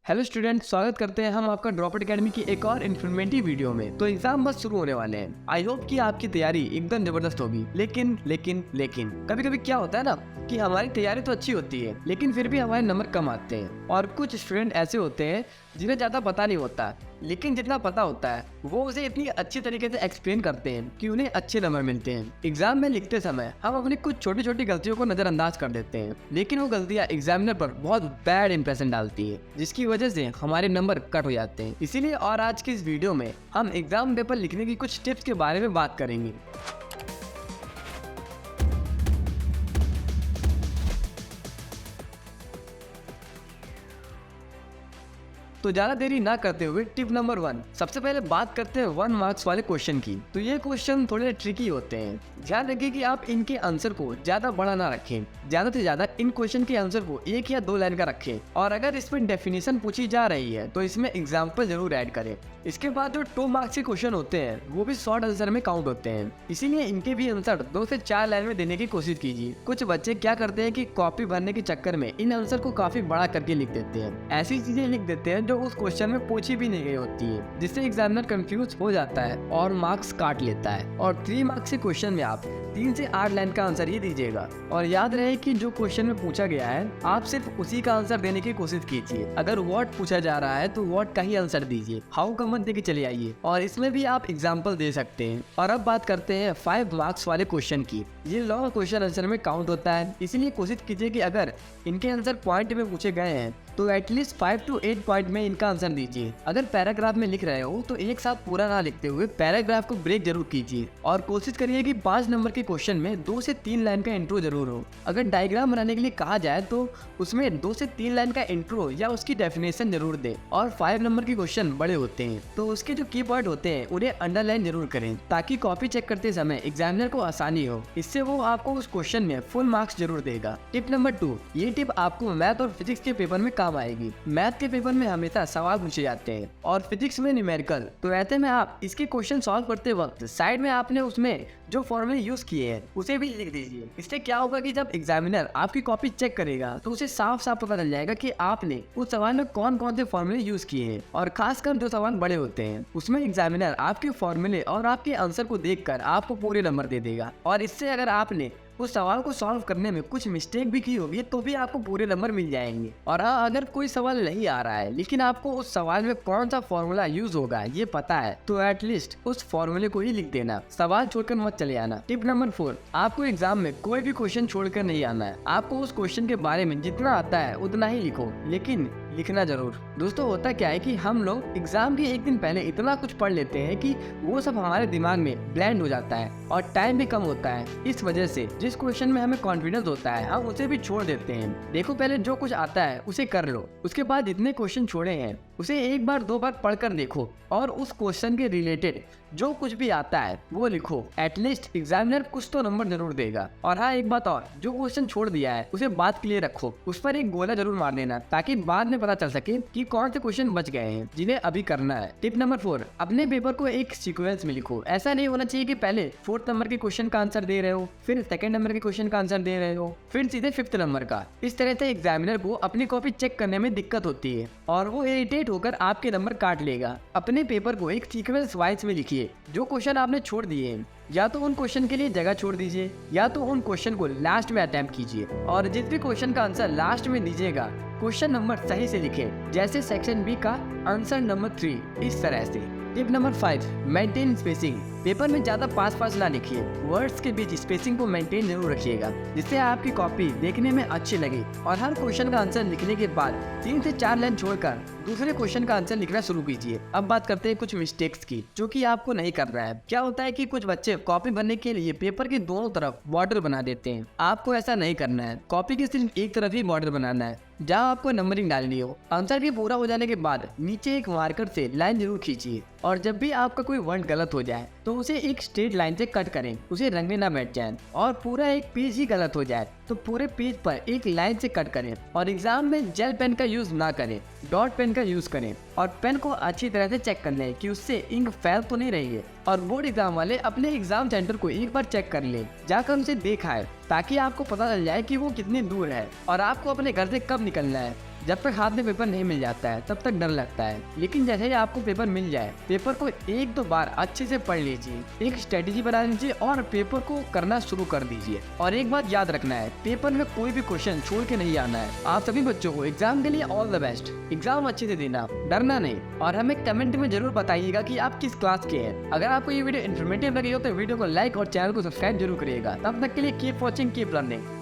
Hello student, स्वागत करते हैं हम आपका ड्रॉपआउट एकेडमी की एक और इन्फॉर्मेटिव वीडियो में। तो एग्जाम बस शुरू होने वाले हैं। आई होप कि आपकी तैयारी एकदम जबरदस्त होगी। लेकिन कभी कभी क्या होता है ना कि हमारी तैयारी तो अच्छी होती है लेकिन फिर भी हमारे नंबर कम आते हैं। और कुछ स्टूडेंट ऐसे होते हैं जिन्हें ज़्यादा पता नहीं होता, लेकिन जितना पता होता है वो उसे इतनी अच्छी तरीके से एक्सप्लेन करते हैं कि उन्हें अच्छे नंबर मिलते हैं। एग्जाम में लिखते समय हम अपनी कुछ छोटी छोटी गलतियों को नज़रअंदाज कर देते हैं, लेकिन वो गलतियाँ एग्जामिनर पर बहुत बैड इंप्रेशन डालती है, जिसकी वजह से हमारे नंबर कट हो जाते हैं। इसीलिए और आज की इस वीडियो में हम एग्जाम पेपर लिखने की कुछ टिप्स के बारे में बात करेंगे। तो ज्यादा देरी ना करते हुए टिप नंबर 1, सबसे पहले बात करते हैं 1 मार्क्स वाले क्वेश्चन की। तो ये क्वेश्चन थोड़े ट्रिकी होते हैं। ध्यान रखिए कि आप इनके आंसर को ज्यादा बड़ा ना रखें। ज्यादा से ज्यादा इन क्वेश्चन के आंसर को 1 या 2 लाइन का रखें, और अगर इसमें डेफिनेशन पूछी जा रही है तो इसमें एग्जाम्पल जरूर ऐड करें। इसके बाद जो 2 मार्क्स के क्वेश्चन होते हैं वो भी शॉर्ट आंसर में काउंट होते हैं, इसीलिए इनके भी आंसर 2 से 4 लाइन में देने की कोशिश कीजिए। कुछ बच्चे क्या करते हैं कि कॉपी भरने के चक्कर में इन आंसर को काफी बड़ा करके लिख देते हैं। ऐसी चीजें लिख देते हैं जो उस क्वेश्चन में पूछी भी नहीं गई होती है, जिससे एग्जामिनर कंफ्यूज हो जाता है और मार्क्स काट लेता है। और 3 मार्क्स के क्वेश्चन में आप 3 से 8 लाइन का आंसर ही दीजिएगा। और याद रहे कि जो क्वेश्चन में पूछा गया है आप सिर्फ उसी का आंसर देने की कोशिश कीजिए। अगर व्हाट पूछा जा रहा है तो व्हाट का ही आंसर दीजिए, हाउ का मत देके चले आइए। और इसमें भी आप एग्जाम्पल दे सकते हैं। और अब बात करते हैं 5 मार्क्स वाले क्वेश्चन की। ये लॉन्ग क्वेश्चन आंसर में काउंट होता है, इसलिए कोशिश कीजिए कि अगर इनके आंसर पॉइंट में पूछे गए हैं तो एटलीस्ट 5 to 8 पॉइंट में इनका आंसर दीजिए। अगर पैराग्राफ में लिख रहे हो तो एक साथ पूरा ना लिखते हुए पैराग्राफ को ब्रेक जरूर कीजिए। और कोशिश करिए कि 5 नंबर के क्वेश्चन में 2 से 3 लाइन का इंट्रो जरूर हो। अगर डायग्राम बनाने के लिए कहा जाए तो उसमें 2 से 3 लाइन का इंट्रो या उसकी डेफिनेशन जरूर दे। और 5 नंबर के क्वेश्चन बड़े होते हैं तो उसके जो की पॉइंट होते हैं उन्हें अंडरलाइन जरूर करें, ताकि कॉपी चेक करते समय एग्जामिनर को आसानी हो। इससे वो आपको उस क्वेश्चन में फुल मार्क्स जरूर देगा। टिप नंबर 2, ये टिप आपको मैथ और फिजिक्स के पेपर में काम आएगी। मैथ के पेपर में हमेशा सवाल पूछे जाते हैं और फिजिक्स में न्यूमेरिकल। तो ऐसे में आप इसके क्वेश्चन सॉल्व करते वक्त साइड में आपने उसमें जो फॉर्मूले यूज किए हैं उसे भी लिख दीजिए। इससे क्या होगा कि जब एग्जामिनर आपकी कॉपी चेक करेगा तो उसे साफ साफ पता चल जाएगा कि आपने उस सवाल में कौन कौन से फॉर्मूले यूज किए हैं। और खासकर जो सवाल बड़े होते हैं उसमें एग्जामिनर आपके फॉर्मूले और आपके आंसर को देखकर आपको पूरे नंबर दे देगा। और इससे अगर आपने उस सवाल को सॉल्व करने में कुछ मिस्टेक भी की होगी तो भी आपको पूरे नंबर मिल जाएंगे। और हाँ, अगर कोई सवाल नहीं आ रहा है लेकिन आपको उस सवाल में कौन सा फॉर्मूला यूज होगा ये पता है तो एटलीस्ट उस फॉर्मूले को ही लिख देना, सवाल छोड़कर मत चले आना। टिप नंबर 4, आपको एग्जाम में कोई भी क्वेश्चन छोड़कर नहीं आना है। आपको उस क्वेश्चन के बारे में जितना आता है उतना ही लिखो, लेकिन लिखना जरूर। दोस्तों, होता क्या है कि हम लोग एग्जाम के एक दिन पहले इतना कुछ पढ़ लेते हैं कि वो सब हमारे दिमाग में ब्लेंड हो जाता है और टाइम भी कम होता है। इस वजह से जिस क्वेश्चन में हमें कॉन्फिडेंस होता है हम उसे भी छोड़ देते हैं। देखो, पहले जो कुछ आता है उसे कर लो, उसके बाद जितने क्वेश्चन छोड़े हैं उसे 1 बार 2 बार पढ़कर देखो और उस क्वेश्चन के रिलेटेड जो कुछ भी आता है वो लिखो। एटलीस्ट एग्जामिनर कुछ तो नंबर जरूर देगा। और हाँ, एक बात और, जो क्वेश्चन छोड़ दिया है उसे बात क्लियर रखो, उस पर एक गोला जरूर मार देना ताकि बाद में पता चल सके कि कौन से क्वेश्चन बच गए हैं जिन्हें अभी करना है। टिप नंबर 4, अपने पेपर को एक सीक्वेंस में लिखो। ऐसा नहीं होना चाहिए कि पहले 4th नंबर के क्वेश्चन का आंसर दे रहे हो, फिर 2nd नंबर के क्वेश्चन का आंसर दे रहे हो, फिर सीधे 5th नंबर का। इस तरह से एग्जामिनर को अपनी कॉपी चेक करने में दिक्कत होती है और वो इरिटेट होकर आपके नंबर काट लेगा। अपने पेपर को एक सीक्वेंस वाइज में लिखिए। जो क्वेश्चन आपने छोड़ दिए हैं या तो उन क्वेश्चन के लिए जगह छोड़ दीजिए या तो उन क्वेश्चन को लास्ट में अटेम्प्ट कीजिए। और जिस भी क्वेश्चन का आंसर लास्ट में दीजिएगा क्वेश्चन नंबर सही से लिखें, जैसे सेक्शन बी का आंसर नंबर 3, इस तरह से। Tip number 5, maintain spacing. Paper में ज्यादा पास ना लिखिए, वर्ड्स के बीच स्पेसिंग को मेंटेन जरूर रखिएगा, जिससे आपकी कॉपी देखने में अच्छी लगे। और हर क्वेश्चन का आंसर लिखने के बाद 3 से 4 लाइन छोड़कर दूसरे क्वेश्चन का आंसर लिखना शुरू कीजिए। अब बात करते हैं कुछ मिस्टेक्स की जो कि आपको नहीं करना है। क्या होता है कि कुछ बच्चे कॉपी भरने के लिए पेपर के दोनों तरफ बॉर्डर बना देते हैं। आपको ऐसा नहीं करना है, कॉपी के सिर्फ एक तरफ ही बॉर्डर बनाना है जहाँ आपको नंबरिंग डालनी हो। आंसर भी पूरा हो जाने के बाद नीचे एक मार्कर से लाइन जरूर खींचिए। और जब भी आपका कोई वर्ड गलत हो जाए तो उसे एक स्ट्रेट लाइन से कट करें, उसे रंगने ना बैठ जाए। और पूरा एक पेज ही गलत हो जाए तो पूरे पेज पर एक लाइन से कट करें। और एग्जाम में जेल पेन का यूज ना करें, डॉट पेन का यूज करें। और पेन को अच्छी तरह से चेक कर लें कि उससे इंक फैल तो नहीं रही है। और बोर्ड एग्जाम वाले अपने एग्जाम सेंटर को एक बार चेक कर लें, जाकर उनसे देखा है, ताकि आपको पता चल जाए कि वो कितनी दूर है और आपको अपने घर से कब निकलना है। जब तक हाथ में पेपर नहीं मिल जाता है तब तक डर लगता है, लेकिन जैसे ही आपको पेपर मिल जाए पेपर को एक दो बार अच्छे से पढ़ लीजिए, एक स्ट्रेटेजी बना लीजिए और पेपर को करना शुरू कर दीजिए। और एक बात याद रखना है, पेपर में कोई भी क्वेश्चन छोड़ के नहीं आना है। आप सभी बच्चों को एग्जाम के लिए ऑल द बेस्ट। एग्जाम अच्छे से देना, डरना नहीं। और हमें कमेंट में जरूर बताइएगा कि आप किस क्लास के हैं। अगर आपको ये वीडियो इन्फॉर्मेटिव लगी हो तो वीडियो को लाइक और चैनल को सब्सक्राइब जरूर करिएगा। तब तक के लिए कीप वॉचिंग, कीप लर्निंग।